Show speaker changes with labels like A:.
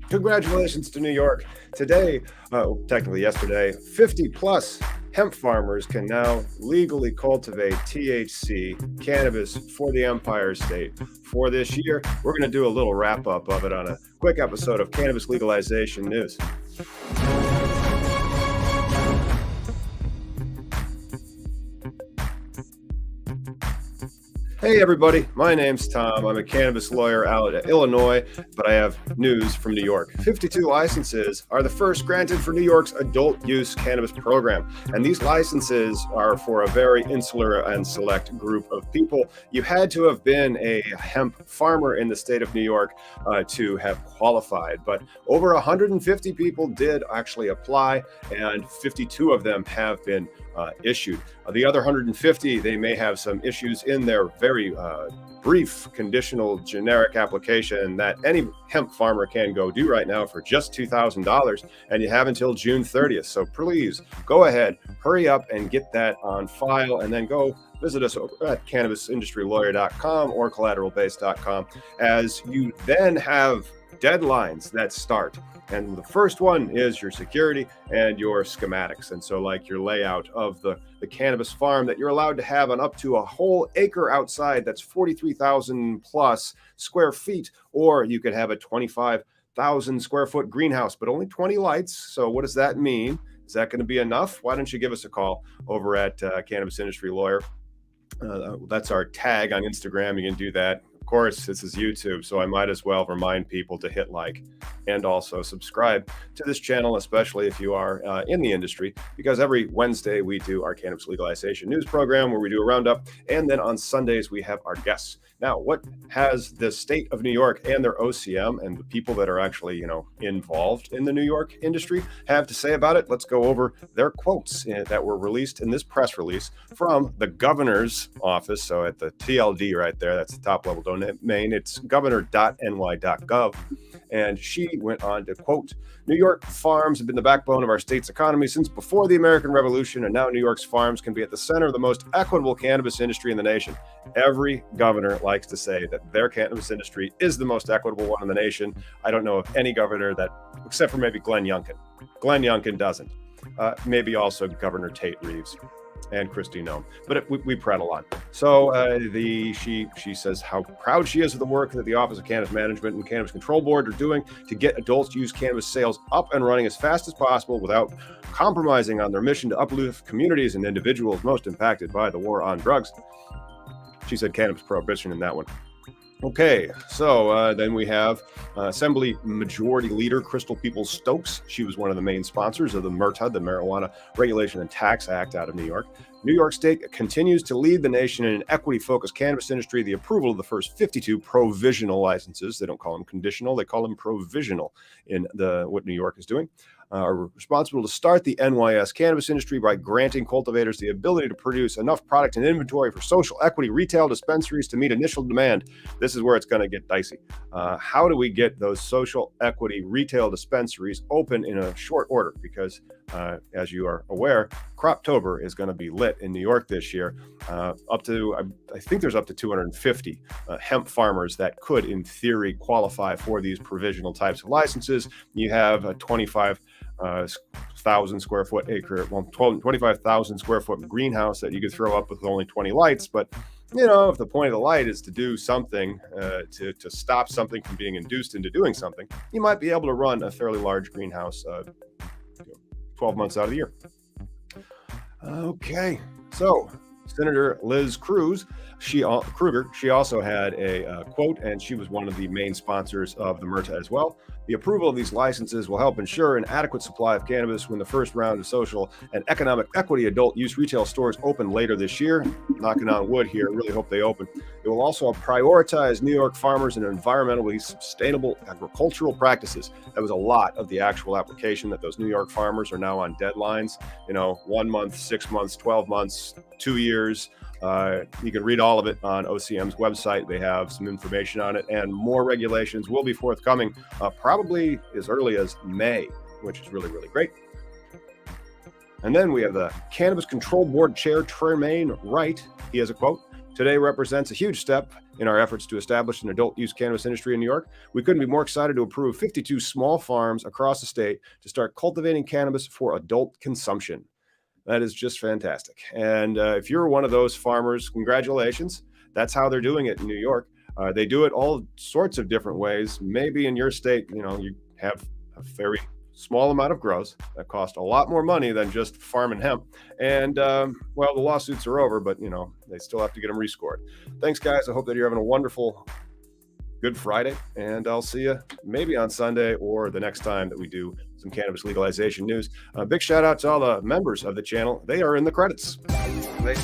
A: Congratulations to New York. Today, technically yesterday, 50 plus hemp farmers can now legally cultivate THC cannabis for the Empire State. For this year, we're going to do a little wrap up of it on a quick episode of Cannabis Legalization News. Hey everybody, my name's Tom. I'm a cannabis lawyer out at Illinois, but I have news from New York. 52 licenses are the first granted for New York's adult use cannabis program. And these licenses are for a very insular and select group of people. You had to have been a hemp farmer in the state of New York to have qualified. But over 150 people did actually apply, and 52 of them have been issued. The other 150, they may have some issues in their very brief conditional generic application that any hemp farmer can go do right now for just $2,000, and you have until June 30th. So please go ahead, hurry up and get that on file, and then go visit us over at cannabisindustrylawyer.com or collateralbase.com, as you then have deadlines that start. And the first one is your security and your schematics. And so like your layout of the cannabis farm that you're allowed to have on up to a whole acre outside, that's 43,000 plus square feet, or you could have a 25,000 square foot greenhouse, but only 20 lights. So what does that mean? Is that going to be enough? Why don't you give us a call over at Cannabis Industry Lawyer? That's our tag on Instagram. You can do that. Of course, this is YouTube, so I might as well remind people to hit like and also subscribe to this channel, especially if you are in the industry, because every Wednesday we do our cannabis legalization news program where we do a roundup, and then on Sundays we have our guests. Now, what has the state of New York and their OCM and the people that are actually, involved in the New York industry have to say about it? Let's go over their quotes that were released in this press release from the governor's office. So at the TLD right there, that's the top level domain. It's governor.ny.gov. And she went on to quote, "New York farms have been the backbone of our state's economy since before the American Revolution, and now New York's farms can be at the center of the most equitable cannabis industry in the nation." Every governor likes to say that their cannabis industry is the most equitable one in the nation. I don't know of any governor that, except for maybe Glenn Youngkin. Glenn Youngkin doesn't. Maybe also Governor Tate Reeves and Christy Nome, but we prattle on. So she says how proud she is of the work that the Office of Cannabis Management and Cannabis Control Board are doing to get adult use cannabis sales up and running as fast as possible without compromising on their mission to uplift communities and individuals most impacted by the war on drugs. She said cannabis prohibition in that one. Okay, so then we have Assembly Majority Leader Crystal Peoples-Stokes. She was one of the main sponsors of the MRTA, the Marijuana Regulation and Tax Act out of New York. New York State continues to lead the nation in an equity-focused cannabis industry. The approval of the first 52 provisional licenses, they don't call them conditional, they call them provisional in what New York is doing, are responsible to start the NYS cannabis industry by granting cultivators the ability to produce enough product and inventory for social equity retail dispensaries to meet initial demand. This is where it's going to get dicey. How do we get those social equity retail dispensaries open in a short order? Because as you are aware, Croptober is going to be lit in New York this year. Up to, I think there's up to 250 hemp farmers that could, in theory, qualify for these provisional types of licenses. You have a 25,000 square foot acre, 25,000 square foot greenhouse that you could throw up with only 20 lights. But, if the point of the light is to do something, to stop something from being induced into doing something, you might be able to run a fairly large greenhouse 12 months out of the year. Okay, so Senator Liz Krueger, she also had a quote, and she was one of the main sponsors of the MRTA as well. The approval of these licenses will help ensure an adequate supply of cannabis when the first round of social and economic equity adult use retail stores open later this year. Knocking on wood here, really hope they open. It will also prioritize New York farmers and environmentally sustainable agricultural practices. That was a lot of the actual application, that those New York farmers are now on deadlines, 1 month, 6 months, 12 months, 2 years. You can read all of it on OCM's website. They have some information on it, and more regulations will be forthcoming probably as early as May, which is really, really great. And then we have the Cannabis Control Board Chair, Tremaine Wright. He has a quote. Today represents a huge step in our efforts to establish an adult use cannabis industry in New York. We couldn't be more excited to approve 52 small farms across the state to start cultivating cannabis for adult consumption. That is just fantastic. And if you're one of those farmers, congratulations. That's how they're doing it in New York. They do it all sorts of different ways. Maybe in your state, you have a very small amount of grows that cost a lot more money than just farming hemp. And well, the lawsuits are over, but they still have to get them rescored. Thanks, guys. I hope that you're having a wonderful Good Friday, and I'll see you maybe on Sunday or the next time that we do some cannabis legalization news. Big shout out to all the members of the channel. They are in the credits. They